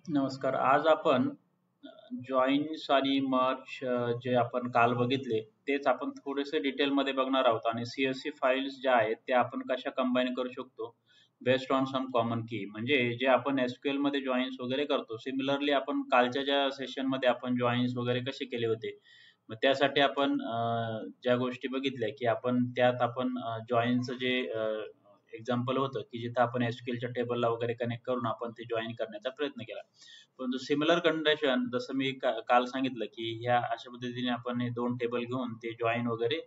नमस्कार. आज आपण जॉइन्स आणि मर्ज जे आपण काल बघितले, तेच आपण थोडेसे डिटेलमध्ये बघणार आहोत आणि CSV फाइल्स ज्या आहेत, त्या आपण कशा कंबाईन करू शकतो बेस्ड ऑन सम कॉमन की. म्हणजे जे आपण SQLमध्ये जॉइन्स वगैरे करतो. सिमिलरली आपण कालच्या ज्या सेशनमध्ये आपण जॉइन्स वगैरे कसे केले होते. मग त्यासाठी आपण ज्या गोष्टी बघितल्या, की आपण त्यात आपण जॉइनचं जे एक्झाम्पल होतं, की जिथं आपण SQLच्या टेबलला वगैरे कनेक्ट करून आपण ते जॉइन करण्याचा प्रयत्न केला. परंतु सिमिलर कंडिशन जसं मी काल सांगितलं, की ह्या अशा पद्धतीने आपण हे 2 टेबल घेऊन ते जॉइन वगैरे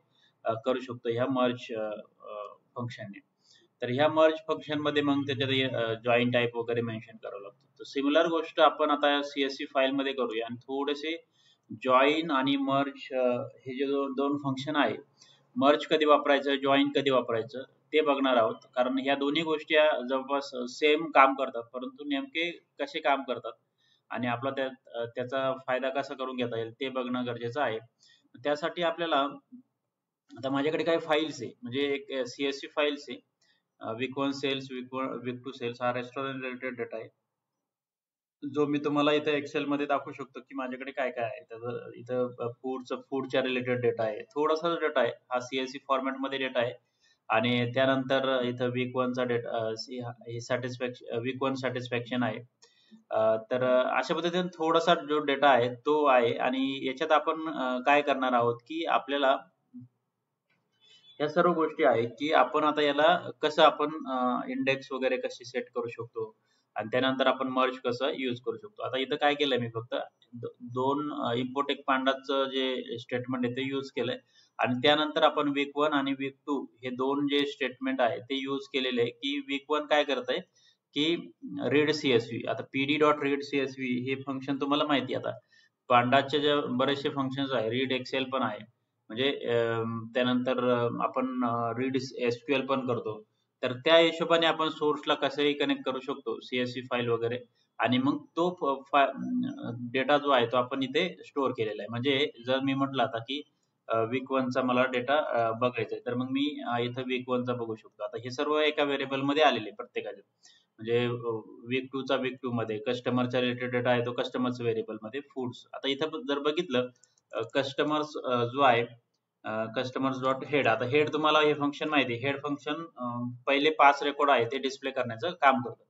करू शकतो ह्या मर्ज फंक्शनने. तर ह्या मर्ज फंक्शनमध्ये मग त्याच्यात जॉइन टाइप वगैरे मेन्शन करावं लागतं. तर सिमिलर गोष्ट आपण आता CSV फाईलमध्ये करूया आणि थोडेसे जॉइन आणि मर्ज हे जे 2 फंक्शन आहे, मर्ज कधी वापरायचं, जॉइन कधी वापरायचं ते बघणार आहोत. कारण ह्या दोन्ही गोष्टी जवळपास सेम काम करतात, परंतु नेमके कसे काम करतात आणि आपला त्याचा फायदा कसा करून घेता येईल ते बघणं गरजेचं आहे. त्यासाठी आपल्याला आता माझ्याकडे काही फाइल्स आहे, म्हणजे एक CSV फाइल्स आहे. वीक 1 सेल्स, वीक 2 सेल्स हा रेस्टॉरंट रिलेटेड डेटा आहे. जो मी तुम्हाला इथे एक्सेलमध्ये दाखवू शकतो, की माझ्याकडे काय-काय आहे. तर इथं फूडच्या रिलेटेड डेटा आहे. थोडासाच डेटा आहे. हा CSV फॉर्मॅटमध्ये डेटा आहे आणि त्यानंतर इथं वीक 1चा डेटा हे वीक 1 सॅटिस्फॅक्शन आहे. तर अशा पद्धतीने थोडासा जो डेटा आहे तो आहे आणि याच्यात आपण काय करणार आहोत, की आपल्याला ह्या सर्व गोष्टी आहेत, की आपण आता याला कसं आपण इंडेक्स वगैरे कशी सेट करू शकतो आणि त्यानंतर आपण मर्ज कसं यूज करू शकतो. आता इथं काय केलंय मी फक्त 2 इम्पोर्ट एक पांडाचं जे स्टेटमेंट आहे ते यूज केलंय आणि त्यानंतर आपण वीक 1 आणि वीक 2 हे 2 जे स्टेटमेंट आहे ते यूज केलेले आहे, की वीक 1 काय करतंय, की रीड CSV. आता pd.read.csv हे फंक्शन तुम्हाला माहिती आहे आता. पांडाचे जे बरेचसे फंक्शन्स आहे, रीड एक्सेल पण आहे. म्हणजे त्यानंतर आपण रीड SQL पण करतो. तर त्या हिशोबाने आपण सोर्सला कसंही कनेक्ट करू शकतो CSV फाईल वगैरे आणि मग तो डेटा जो आहे तो आपण इथे स्टोअर केलेला आहे. म्हणजे जर मी म्हटलं आता की वीक 1 चा मला डेटा बघायचा आहे, तर मग मी इथं वीक 1 चा बघू शकतो. आता हे सर्व एका व्हेरिएबलमध्ये आलेले प्रत्येकाचे. म्हणजे वीक 2 चा वीक 2 मध्ये, कस्टमरचा रिलेटेड डेटा आहे तो कस्टमरच्या व्हेरिएबलमध्ये, फूड्स. आता इथं जर बघितलं कस्टमर्स जो आहे कस्टमर्स डॉट हेड. आता हेड तुम्हाला हे फंक्शन माहिती आहे. हेड फंक्शन पहिले 5 रेकॉर्ड आहे ते डिस्प्ले करण्याचं काम करतं.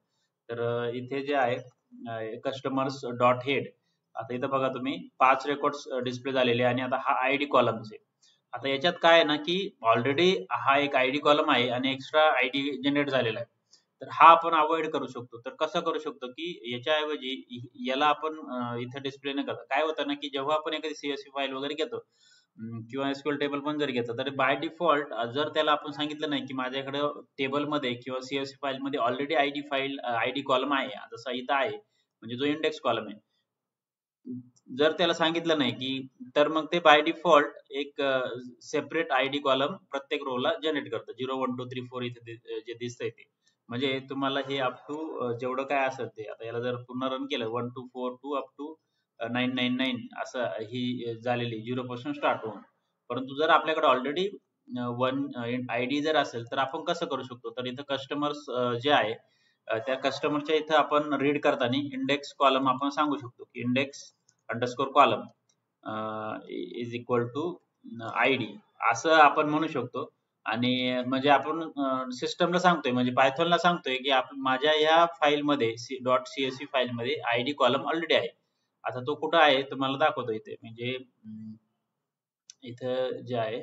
तर इथे जे आहे कस्टमर्स डॉट हेड. आता इथं बघा तुम्ही 5 रेकॉर्ड्स डिस्प्ले झालेले आणि आता हा आयडी कॉलम्स आहे. आता याच्यात काय आहे ना, की ऑलरेडी हा एक आयडी कॉलम आहे आणि एक्स्ट्रा आयडी जनरेट झालेला आहे. तर हा आपण अवॉइड करू शकतो. तर कसं करू शकतो, की याच्याऐवजी याला आपण इथे डिस्प्ले न करता काय होतं ना, की जेव्हा आपण एखादी CSV फाईल वगैरे घेतो किंवा SQL टेबल पण जर घेतलं, तर बाय डिफॉल्ट जर त्याला आपण सांगितलं नाही, की माझ्याकडे टेबलमध्ये किंवा CSV फाईलमध्ये ऑलरेडी आयडी कॉलम आहे, जसा इथं आहे, म्हणजे जो इंडेक्स कॉलम आहे. जर त्याला सांगितलं नाही, की तर मग ते बाय डिफॉल्ट एक सेपरेट आयडी कॉलम प्रत्येक रोला जनरेट करतं. 0, 1, 2, 3, 4 इथे जे दिसतंय ते. म्हणजे तुम्हाला हे अप टू जेवढं काय असेल ते. आता याला जर पुन्हा रन केलं 1, 2, 4, 2 अप टू 999 असं ही झालेली 0 पासून स्टार्ट होऊन. परंतु जर आपल्याकडे ऑलरेडी वन आयडी जर असेल, तर आपण कसं करू शकतो? तर इथं कस्टमर्स जे आहे त्या कस्टमरच्या इथं आपण रीड करताना इंडेक्स कॉलम आपण सांगू शकतो, की index underscore column is equal to ID असं आपण म्हणू शकतो. आणि म्हणजे आपण सिस्टमला सांगतोय, म्हणजे पायथॉनला सांगतोय, की आपण माझ्या या फाईलमध्ये .csv फाईलमध्ये आयडी कॉलम ऑलरेडी आहे. आता तो कुठं आहे तुम्हाला दाखवतो इथे. म्हणजे इथं जे आहे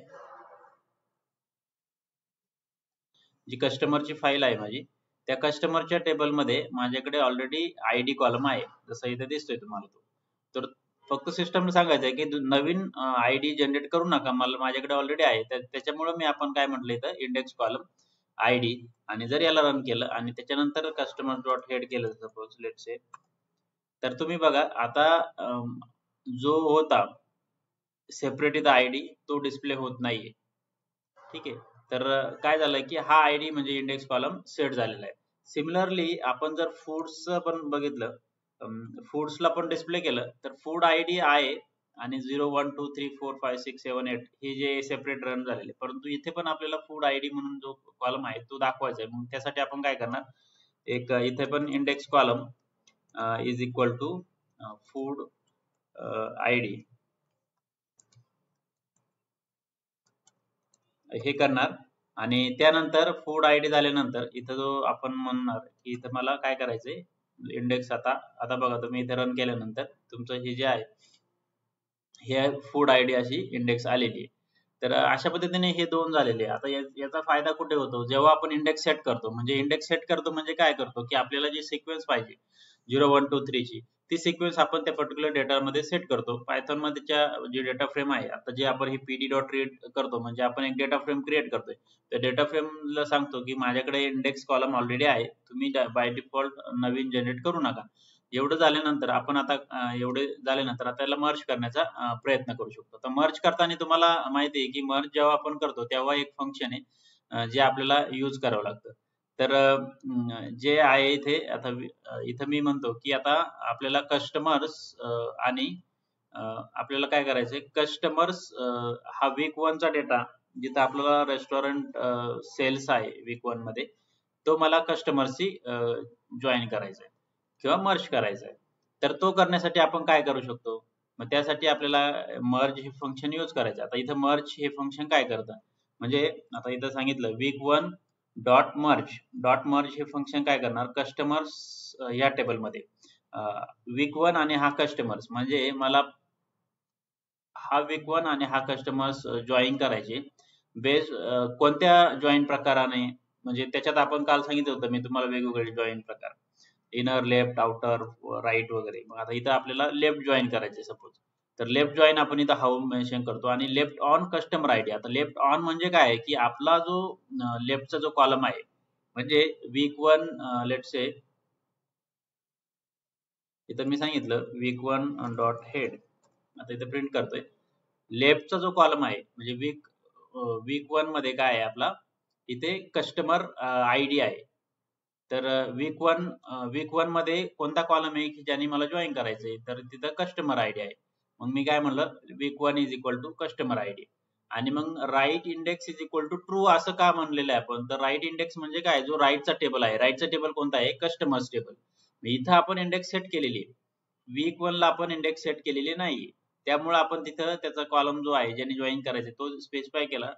जी कस्टमरची फाईल आहे माझी, त्या कस्टमरच्या टेबलमध्ये माझ्याकडे ऑलरेडी आयडी कॉलम आहे. जसं इथे दिसतोय तुम्हाला तो. तर फक्त सिस्टमला सांगायचं आहे, की नवीन आयडी जनरेट करू नका. माझ्याकडे ऑलरेडी आहे. त्याच्यामुळे मी आपण काय म्हटलं इथं इंडेक्स कॉलम आयडी आणि जर याला रन केलं आणि त्याच्यानंतर कस्टमर डॉट हेड केलं सपोज लेट्स से, तर तुम्ही बघा आता जो होता सेपरेट इथं आयडी तो डिस्प्ले होत नाहीये. ठीक आहे. तर काय झालंय, की हा आयडी म्हणजे इंडेक्स कॉलम सेट झालेला आहे. सिमिलरली आपण जर फूड्सचं पण बघितलं, फूड्सला पण डिस्प्ले केलं, तर फूड आयडी आहे आणि 0, 1, 2, 3, 4, 5, 6, 7, 8 हे जे सेपरेट रन झालेले. परंतु इथे पण आपल्याला फूड आयडी म्हणून जो कॉलम आहे तो दाखवायचा आहे. मग त्यासाठी आपण काय करणार, एक इथे पण index column is equal to food ID हे करणार आणि त्यानंतर फूड आयडी झाल्यानंतर इथं जो आपण म्हणणार की इथं मला काय करायचंय इंडेक्स आता बघा तुम्ही इथे रन केल्यानंतर तुमचं हे जे आहे हे फूड आयडी अशी इंडेक्स आलेली आहे. तर अशा पद्धतीने हे दोन झालेले. आता याचा फायदा कुठे होतो जेव्हा आपण इंडेक्स सेट करतो. म्हणजे इंडेक्स सेट करतो म्हणजे काय करतो की आपल्याला जी सिक्वेन्स पाहिजे 0 1 2 3 ची ती सिक्वेन्स आपण त्या पर्टिक्युलर डेटामध्ये सेट करतो. पायथॉन मध्येच्या जी डेटा फ्रेम आहे आता जे आपण ही pd डॉट रीड करतो म्हणजे आपण एक डेटा फ्रेम क्रिएट करतोय. त्या डेटा फ्रेमला सांगतो की माझ्याकडे इंडेक्स कॉलम ऑलरेडी आहे, तुम्ही बाय डिफॉल्ट नवीन जनरेट करू नका. एवढं झाल्यानंतर आपण आता एवढे झाल्यानंतर आता याला मर्ज करण्याचा प्रयत्न करू शकतो. तर मर्ज करताना तुम्हाला माहिती आहे की मर्ज जेव्हा आपण करतो तेव्हा एक फंक्शन आहे जे आपल्याला यूज करावं लागतं. तर जे आहे इथे आता इथं मी म्हणतो की आता आपल्याला कस्टमर्स आणि आपल्याला काय करायचंय कस्टमर्स हा वीक 1 चा डेटा जिथं आपल्याला रेस्टॉरंट सेल्स आहे वीक 1 मध्ये तो मला कस्टमर्सशी जॉईन करायचा आहे किंवा मर्ज करायचा आहे. तर तो करण्यासाठी आपण काय करू शकतो मग त्यासाठी आपल्याला मर्ज हे फंक्शन यूज करायचं. आता इथं मर्ज हे फंक्शन काय करतं म्हणजे आता इथं सांगितलं वीक 1 डॉट मर्ज हे फंक्शन काय करणार कस्टमर्स या टेबलमध्ये वीक 1 आणि हा कस्टमर्स म्हणजे मला हा वीक 1 आणि हा कस्टमर्स जॉईन करायचे बेस कोणत्या जॉईन प्रकाराने म्हणजे त्याच्यात आपण काल सांगितलं होतं मी तुम्हाला वेगवेगळे जॉईन प्रकार इनर लेफ्ट आउटर राईट वगैरे. मग आता इथं आपल्याला लेफ्ट जॉईन करायचे सपोज तर लेफ्ट जॉईन आपण इथं हाऊ मेन्शन करतो आणि लेफ्ट ऑन कस्टमर आयडी. आता लेफ्ट ऑन म्हणजे काय आहे की आपला जो लेफ्टचा जो कॉलम आहे म्हणजे वीक 1 लेट्स से इथं मी सांगितलं वीक 1 डॉट हेड आता इथं प्रिंट करतोय लेफ्टचा जो कॉलम आहे म्हणजे वीक 1 मध्ये काय आहे आपला इथे कस्टमर आयडी आहे. तर वीक 1 मध्ये कोणता कॉलम आहे की ज्याने मला जॉईन करायचंय तर तिथं कस्टमर आयडी आहे. मग मी काय म्हणलं week 1 is equal to customer ID आणि मग right index is equal to true असं का म्हणलेलं आहे आपण तर राईट इंडेक्स म्हणजे काय जो राईटचा टेबल आहे राईटचा टेबल कोणता आहे कस्टमर्स टेबल. इथं आपण इंडेक्स सेट केलेली आहे वीक 1 ला आपण इंडेक्स सेट केलेली नाही त्यामुळे आपण तिथं त्याचा कॉलम जो आहे ज्याने जॉईन करायचे तो स्पेसिफाय केला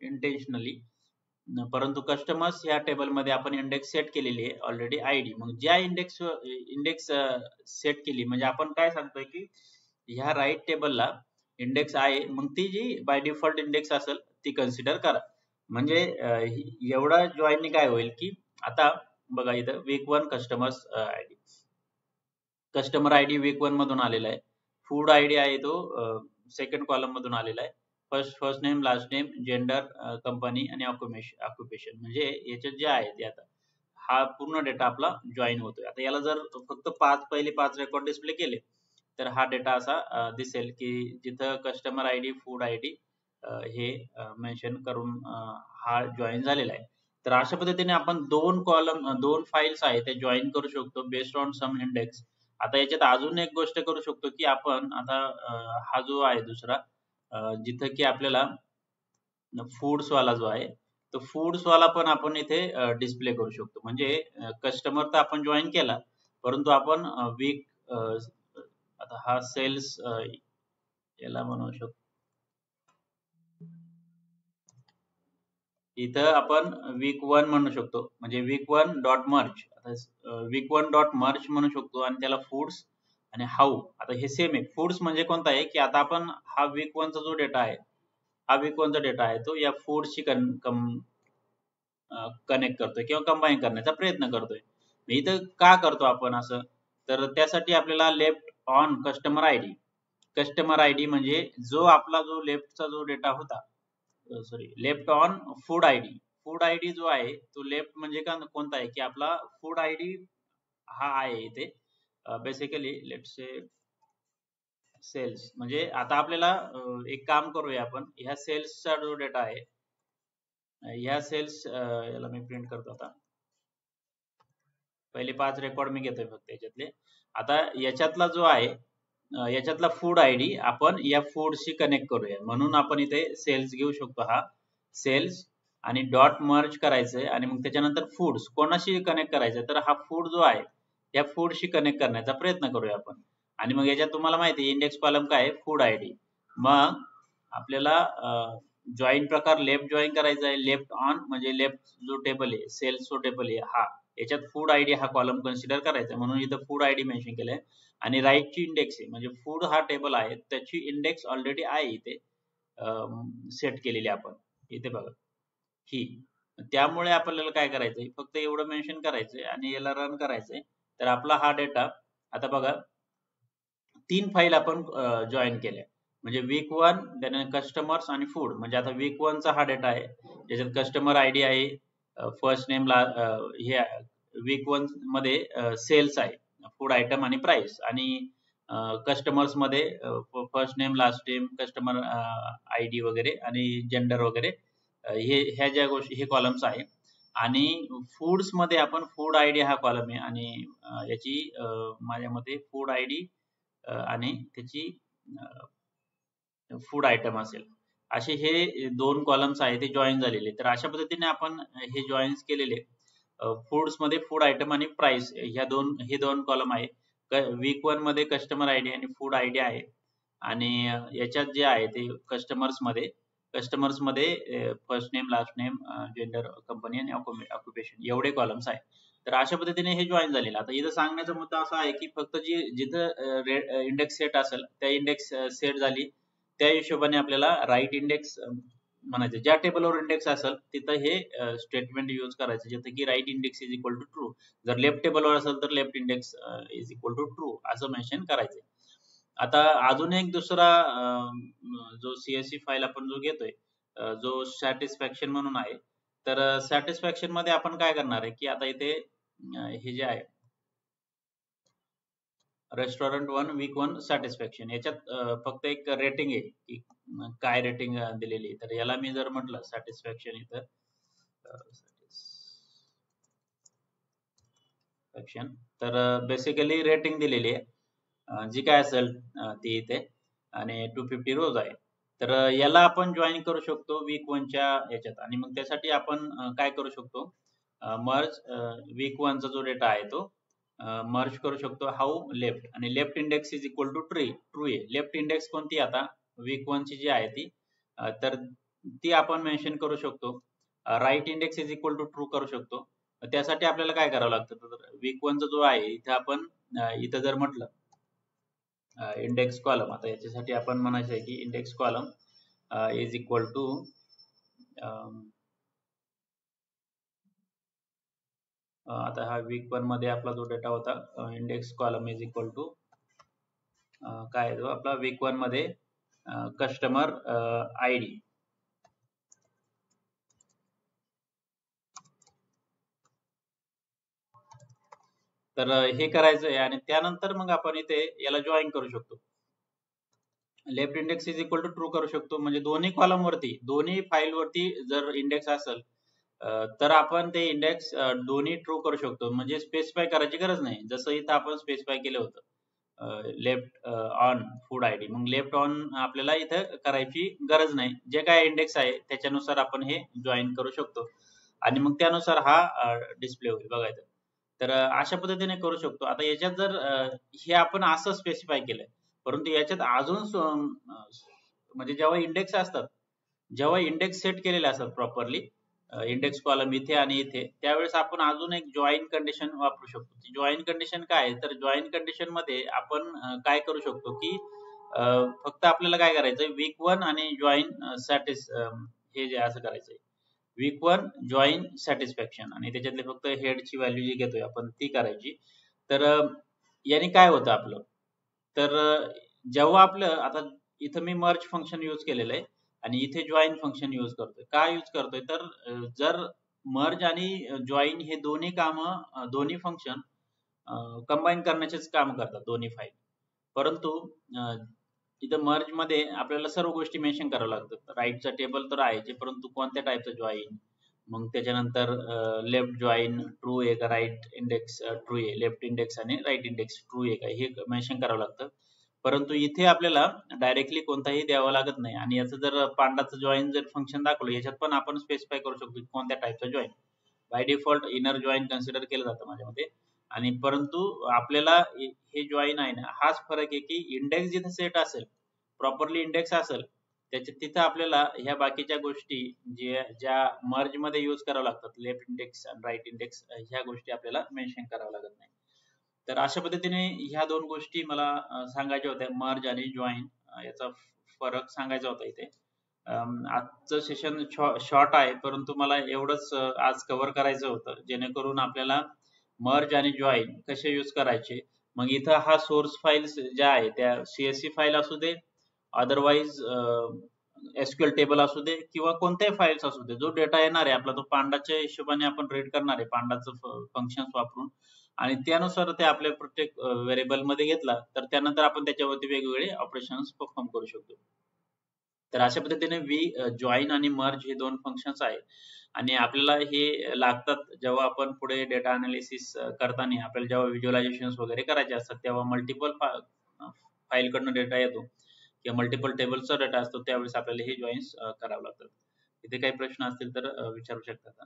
इंटेन्शनली. परंतु कस्टमर्स या टेबलमध्ये आपण इंडेक्स सेट केलेली आहे ऑलरेडी आयडी. मग ज्या इंडेक्स सेट केली म्हणजे आपण काय सांगतोय की ह्या राईट टेबलला इंडेक्स आहे मग ती जी बाय डिफॉल्ट इंडेक्स असेल ती कन्सिडर करा. म्हणजे एवढा जॉईन काय होईल की आता बघा इथं week 1 customers ID customer ID week 1 मधून आलेला आहे. फूड आयडी आहे तो सेकंड कॉलम मधून आलेला आहे. First name last name gender company आणि ऑक्युपेशन म्हणजे याच्यात जे आहे ते आता हा पूर्ण डेटा आपला जॉईन होतोय. आता याला जर फक्त पहिले 5 रेकॉर्ड डिस्प्ले केले तर हा डेटा असा दिसेल की जिथं कस्टमर आयडी फूड आयडी हे मेन्शन करून हा जॉईन झालेला आहे. तर अशा पद्धतीने आपण दोन फाइल्स आहेत ते जॉईन करू शकतो बेस्ड ऑन सम इंडेक्स. आता याच्यात अजून एक गोष्ट करू शकतो की आपण आता हा जो आहे दुसरा जिथं की आपल्याला फूड्स वाला जो आहे तो फूड्स वाला पण आपण इथे डिस्प्ले करू शकतो. म्हणजे कस्टमर तर आपण जॉईन केला परंतु आपण वीक आता हा सेल्स याला म्हणू शकतो इथं आपण वीक 1 म्हणू शकतो म्हणजे week 1 dot merge week 1 dot merge म्हणू शकतो आणि त्याला फूड्स आणि हाऊ. आता हे सेम आहे फूड्स म्हणजे कोणता आहे की आता आपण हा वीक 1 चा जो डेटा आहे हा वीक 1 चा डेटा आहे तो या फूड्सशी कनेक्ट करतोय किंवा कंबाईन करण्याचा प्रयत्न करतोय. इथं का करतो आपण असं तर त्यासाठी आपल्याला लेफ्ट ऑन कस्टमर आयडी म्हणजे जो आपला जो लेफ्टचा जो डेटा होता sorry left on food ID जो आहे तो लेफ्ट म्हणजे का कोणता आहे की आपला फूड आयडी हा आहे इथे बेसिकली लेट्स से सेल्स. म्हणजे आता आपल्याला एक काम करूया आपण ह्या सेल्सचा जो डेटा आहे ह्या सेल्स याला मी प्रिंट करतो. आता पहिले 5 रेकॉर्ड मी घेतोय फक्त याच्यातले. आता याच्यातला जो आहे याच्यातला फूड आयडी आपण या फूडशी कनेक्ट करूया म्हणून आपण इथे सेल्स घेऊ शकतो. हा सेल्स आणि डॉट मर्ज करायचंय आणि मग त्याच्यानंतर फूड्स कोणाशी कनेक्ट करायचंय तर हा फूड जो आहे या फूडशी कनेक्ट करण्याचा प्रयत्न करूया आपण. आणि मग याच्यात तुम्हाला माहिती आहे इंडेक्स कॉलम काय आहे, फूड आयडी. मग आपल्याला जॉईन प्रकार लेफ्ट जॉईन करायचा आहे. लेफ्ट ऑन म्हणजे लेफ्ट जो टेबल आहे, सेल्स जो टेबल आहे हा, याच्यात फूड आयडी हा कॉलम कन्सिडर करायचा आहे, म्हणून इथं फूड आयडी मेन्शन केलंय. आणि राईट ची इंडेक्स आहे म्हणजे फूड हा टेबल आहे त्याची इंडेक्स ऑलरेडी आहे इथे सेट केलेली आपण इथे बघा ही. त्यामुळे आपल्याला काय करायचंय, फक्त एवढं मेन्शन करायचंय आणि याला रन करायचंय. तर आपला हा डेटा आता बघा 3 फाईल आपण जॉईन केल्या म्हणजे वीक 1, देन कस्टमर्स आणि फूड. म्हणजे आता वीक 1 चा हा डेटा आहे ज्याच्यात कस्टमर आयडी आहे, फर्स्ट नेम ला हे वीक 1 मध्ये सेल्स आहे, फूड आयटम आणि प्राइस, आणि कस्टमर्स मध्ये first name last name customer ID वगैरे आणि जेंडर वगैरे हे ह्या ज्या गोष्टी हे कॉलम्स आहे. आणि फूड्स मध्ये आपण फूड आयडी हा कॉलम आहे आणि याची माझ्या मते फूड आयडी आणि त्याची फूड आयटम असेल, असे हे 2 कॉलम्स आहे ते जॉईन झालेले. तर अशा पद्धतीने आपण हे जॉईन्स केलेले फूड्स मध्ये फूड आयटम आणि प्राइस हे दोन कॉलम आहे. वीक 1 मध्ये कस्टमर आयडी आणि फूड आयडी आहे. आणि याच्यात जे आहे ते कस्टमर्स मध्ये first name last name gender company आणि ऑक्युपेशन एवढे कॉलम्स आहे. तर अशा पद्धतीने हे जॉईन झालेलं. आता इथं सांगण्याचा मुद्दा असा आहे की फक्त जिथं इंडेक्स सेट असेल त्या इंडेक्स सेट झाली त्या हिशोबाने आपल्याला राईट इंडेक्स म्हणायचं. ज्या टेबलवर इंडेक्स असेल तिथं हे स्टेटमेंट यूज करायचं जिथं की right index is equal to true. जर लेफ्ट टेबलवर असेल तर left index is equal to true असं मेन्शन करायचं. आता अजून एक दुसरा जो CSV फाईल आपण जो घेतोय जो सॅटिस्फॅक्शन म्हणून आहे. तर सॅटिस्फॅक्शन मध्ये आपण काय करणार आहे की आता इथे हे जे आहे रेस्टॉरंट 1 वीक 1 सॅटिस्फॅक्शन याच्यात फक्त एक रेटिंग आहे की काय रेटिंग दिलेली आहे. तर याला मी जर म्हटलं सॅटिस्फॅक्शन इथं सॅटिस्फॅक्शन तर बेसिकली रेटिंग दिलेली आहे जी काय असेल ती इथे आणि 250 रोज आहे. तर याला आपण जॉईन करू शकतो वीक 1 च्या याच्यात. आणि मग त्यासाठी आपण काय करू शकतो, मर्ज वीक 1 चा जो डेटा आहे तो मर्ज करू शकतो. हाऊ लेफ्ट आणि left index is equal to true आहे. लेफ्ट इंडेक्स कोणती आता वीक 1 ची जी आहे ती तर ती आपण मेन्शन करू शकतो. Right index is equal to true करू शकतो. त्यासाठी आपल्याला काय करावं लागतं, तर वीक 1 चा जो आहे इथे आपण इथं जर म्हटलं इंडेक्स कॉलम, आता याच्यासाठी आपण म्हणायचं आहे की index column is equal to आता हा वीक 1 मध्ये आपला जो डेटा होता index column is equal to काय आहे तो आपला वीक 1 मध्ये कस्टमर आयडी. तर हे करायचं आहे आणि त्यानंतर मग आपण इथे याला जॉईन करू शकतो. Left index is equal to true करू शकतो म्हणजे दोन्ही कॉलम वरती दोन्ही फाईल वरती जर इंडेक्स असेल तर आपण ते इंडेक्स दोन्ही ट्रू करू शकतो. म्हणजे स्पेसिफाय करायची गरज नाही. जसं इथं आपण स्पेसिफाय केलं होतं लेफ्ट ऑन फूड आयडी, मग लेफ्ट ऑन आपल्याला इथं करायची गरज नाही. जे काय इंडेक्स आहे त्याच्यानुसार आपण हे जॉईन करू शकतो आणि मग त्यानुसार हा डिस्प्ले होईल बघायचं. तर अशा पद्धतीने करू शकतो. आता याच्यात जर हे आपण असं स्पेसिफाय केलंय, परंतु याच्यात अजून म्हणजे जेव्हा इंडेक्स असतात, जेव्हा इंडेक्स सेट केलेले असतात प्रॉपरली इंडेक्स कॉलम इथे आणि इथे, त्यावेळेस आपण अजून एक जॉईन कंडिशन वापरू शकतो. ती जॉईन कंडिशन काय आहे, तर जॉईन कंडिशन मध्ये आपण काय करू शकतो की फक्त आपल्याला काय करायचंय वीक 1 आणि जॉईन हे जे असं करायचंय वीक 1 जॉईन सॅटिस्फॅक्शन आणि त्याच्यातले फक्त हेडची व्हॅल्यू जी घेतोय आपण ती करायची. तर याने काय होतं आपलं, तर जेव्हा आपलं आता इथं मी मर्ज फंक्शन यूज केलेलं आहे आणि इथे जॉईन फंक्शन यूज करतोय. का यूज करतोय, तर जर मर्ज आणि जॉईन हे दोन्ही दोन्ही फंक्शन कंबाईन करण्याचेच काम करतात दोन्ही फाईल. परंतु इथं मर्ज मध्ये आपल्याला सर्व गोष्टी मेन्शन कराव्या लागतात. राईटचा टेबल तर आहे परंतु कोणत्या टाईपचं जॉईन, मग त्याच्यानंतर लेफ्ट जॉईन ट्रू आहे का, राईट इंडेक्स ट्रू आहे, लेफ्ट इंडेक्स आणि राईट इंडेक्स ट्रू आहे का हे मेन्शन करावं लागतं. परंतु इथे आपल्याला डायरेक्टली कोणताही द्यावं लागत नाही. आणि याचं जर पांडाचं जॉईन जर फंक्शन दाखवलं याच्यात पण आपण स्पेसिफाय करू शकतो कोणत्या टाईपचा join. By default inner join consider केलं जातं माझ्यामध्ये आणि परंतु आपल्याला हे जॉईन आहे ना, हाच फरक आहे की इंडेक्स जिथे सेट असेल, प्रॉपरली इंडेक्स असेल, तिथं आपल्याला ह्या बाकीच्या गोष्टी ज्या मर्ज मध्ये यूज कराव्या लागतात, लेफ्ट इंडेक्स आणि राईट इंडेक्स, ह्या गोष्टी आपल्याला मेन्शन कराव्या लागत नाही. तर अशा पद्धतीने ह्या दोन गोष्टी मला सांगायच्या होत्या, मर्ज आणि जॉईन याचा फरक सांगायचा होता इथे. आजचं सेशन शॉर्ट आहे, परंतु मला एवढंच आज कव्हर करायचं होतं, जेणेकरून आपल्याला मर्ज आणि जॉईन कसे यूज करायचे. मग इथं हा सोर्स फाइल्स ज्या आहे त्या CSV फाईल असू दे, अदरवाईज SQL टेबल असू दे, किंवा कोणत्याही फाइल्स असू दे, जो डेटा येणार आहे आपला तो पांडाच्या हिशोबाने आपण रीड करणार आहे, पांडाचं फंक्शन्स वापरून, आणि त्यानुसार ते आपल्या प्रत्येक व्हेरिएबल मध्ये घेतला तर त्यानंतर आपण त्याच्यावरती वेगवेगळे ऑपरेशन्स परफॉर्म करू शकतो. तर अशा पद्धतीने जॉईन आणि मर्ज हे दोन फंक्शन्स आहेत, आणि आपल्याला हे लागतात जेव्हा आपण पुढे डेटा अनालिसिस करताना आपल्याला जेव्हा व्हिज्युअलायझेशन्स वगैरे करायचे असतात, तेव्हा मल्टिपल फाईल कडनं डेटा येतो किंवा मल्टिपल टेबल्सचा डेटा असतो, त्यावेळेस आपल्याला हे जॉईन्स करावं लागतात. इथे काही प्रश्न असतील तर विचारू शकता.